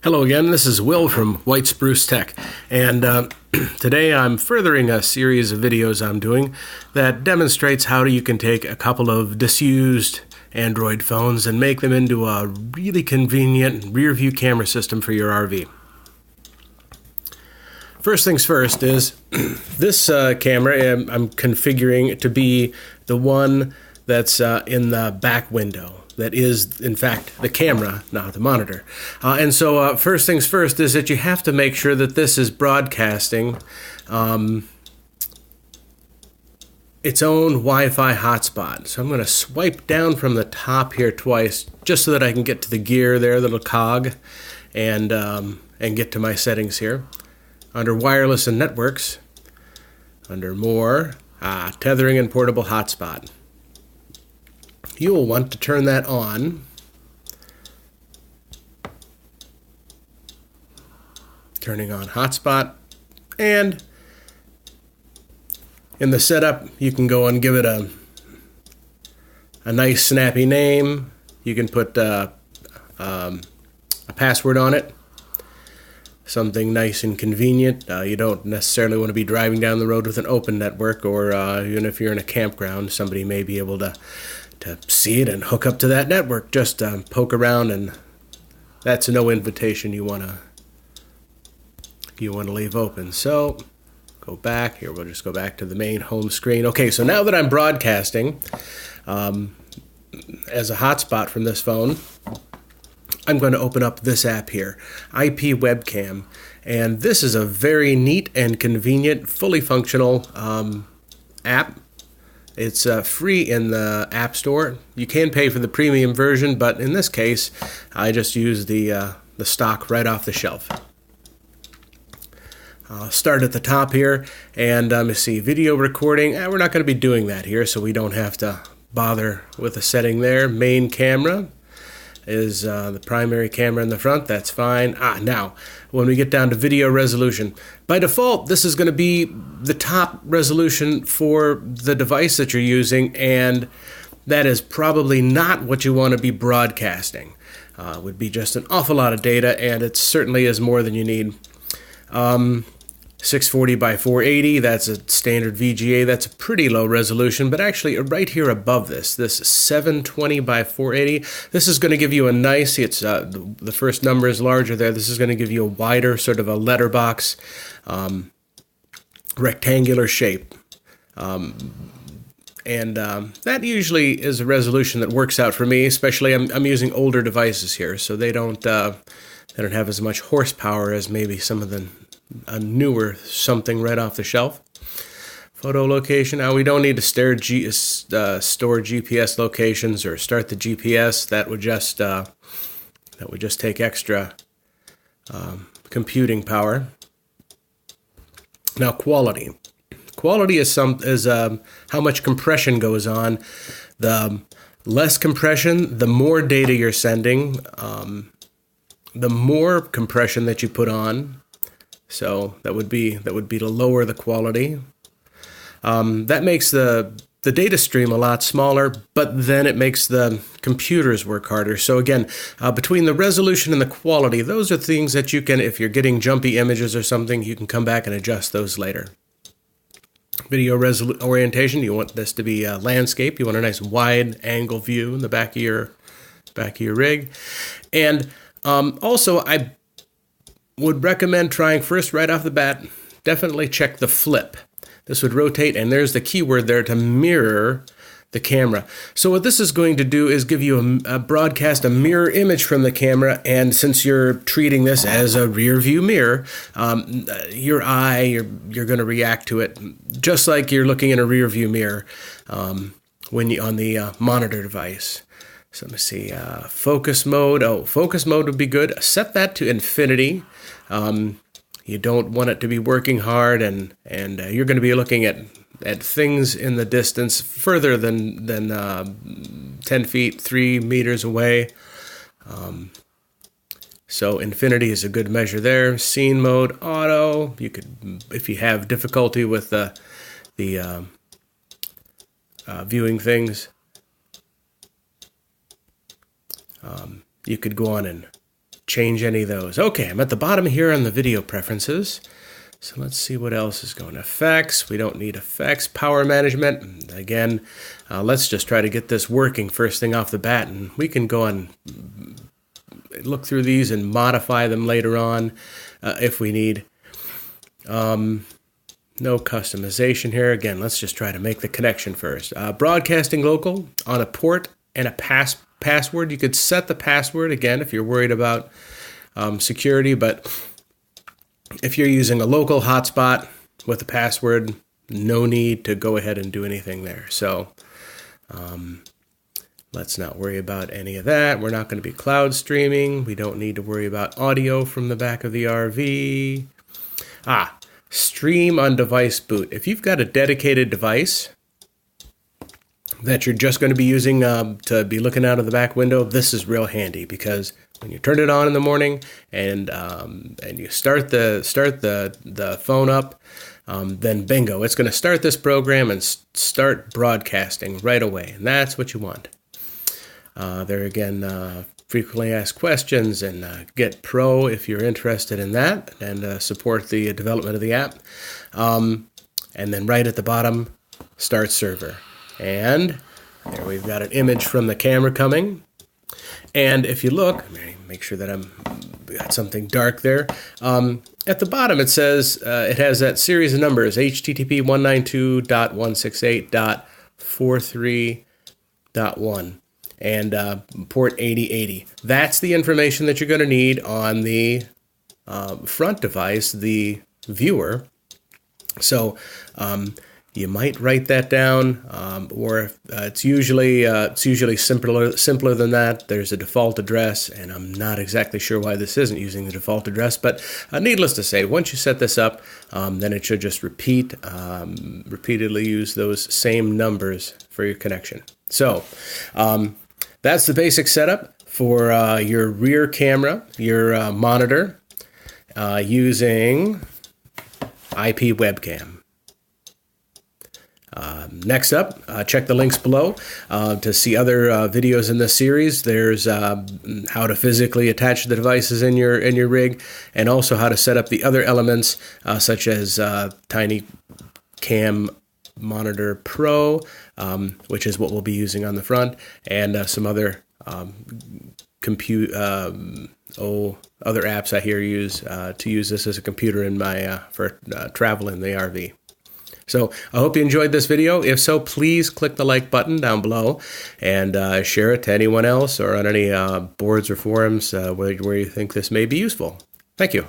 Hello again, this is Will from White Spruce Tech, and today I'm furthering a series of videos I'm doing that demonstrates how you can take a couple of disused Android phones and make them into a really convenient rear view camera system for your RV. First things first is this camera I'm configuring to be the one that's in the back window. That is, in fact, the camera, not the monitor. And so first things first is that you have to make sure that this is broadcasting its own Wi-Fi hotspot. So I'm going to swipe down from the top here twice just so that I can get to the gear there, the little cog, and get to my settings here. Under Wireless and Networks, under More, Tethering and Portable Hotspot. You will want to turn that on. Turning on hotspot. And in the setup, you can go and give it a nice snappy name. You can put a password on it. Something nice and convenient. You don't necessarily want to be driving down the road with an open network, or even if you're in a campground, somebody may be able to see it and hook up to that network. Just poke around, and that's no invitation you want to leave open. So go back here. We'll just go back to the main home screen. Okay, so now that I'm broadcasting as a hotspot from this phone, I'm going to open up this app here, IP Webcam, and this is a very neat and convenient, fully functional app. It's free in the App Store. You can pay for the premium version, but in this case, I just use the stock right off the shelf. I'll start at the top here, and you see video recording. We're not going to be doing that here, so we don't have to bother with the setting there. Main camera is the primary camera in the front. That's fine. Now, when we get down to video resolution, by default, this is going to be the top resolution for the device that you're using, and that is probably not what you want to be broadcasting. It would be just an awful lot of data, and it certainly is more than you need. 640 by 480, that's a standard VGA. That's a pretty low resolution, but actually right here above this 720 by 480, this is going to give you a nice, it's the first number is larger there, this is going to give you a wider sort of a letterbox rectangular shape. That usually is a resolution that works out for me, especially I'm using older devices here, so they don't have as much horsepower as maybe some of a newer something right off the shelf. Photo location. Now we don't need to store GPS locations or start the GPS. That would just take extra computing power. Now quality. Quality is how much compression goes on. The less compression, the more data you're sending, the more compression that you put on. So that would be to lower the quality. That makes the data stream a lot smaller, but then it makes the computers work harder. So again, between the resolution and the quality, those are things that you can, if you're getting jumpy images or something, you can come back and adjust those later. Video orientation, you want this to be landscape. You want a nice wide angle view in the back of your rig. And also, I would recommend trying first right off the bat, definitely check the flip. This would rotate, and there's the keyword there to mirror the camera. So what this is going to do is give you a broadcast, a mirror image from the camera, and since you're treating this as a rear view mirror, your eye, you're going to react to it just like you're looking in a rear view mirror when you on the monitor device. So let me see, focus mode. Focus mode would be good. Set that to infinity. You don't want it to be working hard, and you're going to be looking at things in the distance further than 10 feet, 3 meters away. So infinity is a good measure there. Scene mode, auto. You could, if you have difficulty with the viewing things, you could go on and change any of those. Okay, I'm at the bottom here on the video preferences. So let's see what else is going. Effects, we don't need effects. Power management, again, let's just try to get this working first thing off the bat, and we can go and look through these and modify them later on if we need. No customization here. Again, let's just try to make the connection first. Broadcasting local on a port and a password. You could set the password, again, if you're worried about security, but if you're using a local hotspot with a password, no need to go ahead and do anything there. So let's not worry about any of that. We're not going to be cloud streaming. We don't need to worry about audio from the back of the RV. Stream on device boot. If you've got a dedicated device that you're just going to be using to be looking out of the back window, this is real handy, because when you turn it on in the morning and you start the phone up, then bingo, it's going to start this program and start broadcasting right away, and that's what you want. There again, frequently asked questions, and Get Pro if you're interested in that, and support the development of the app. And then right at the bottom, Start Server. And there we've got an image from the camera coming. And if you look, make sure that I'm got something dark there. At the bottom it says, it has that series of numbers, HTTP 192.168.43.1. and port 8080. That's the information that you're going to need on the front device, the viewer. So you might write that down, or it's usually simpler than that. There's a default address, and I'm not exactly sure why this isn't using the default address, but needless to say, once you set this up, then it should just repeatedly use those same numbers for your connection. So that's the basic setup for your rear camera, your monitor, using IP webcam. Next up, check the links below to see other videos in this series. There's how to physically attach the devices in your rig, and also how to set up the other elements such as Tiny Cam Monitor Pro, which is what we'll be using on the front, and some other other apps I hear use to use this as a computer in my for travel in the RV. So I hope you enjoyed this video. If so, please click the like button down below and share it to anyone else or on any boards or forums where you think this may be useful. Thank you.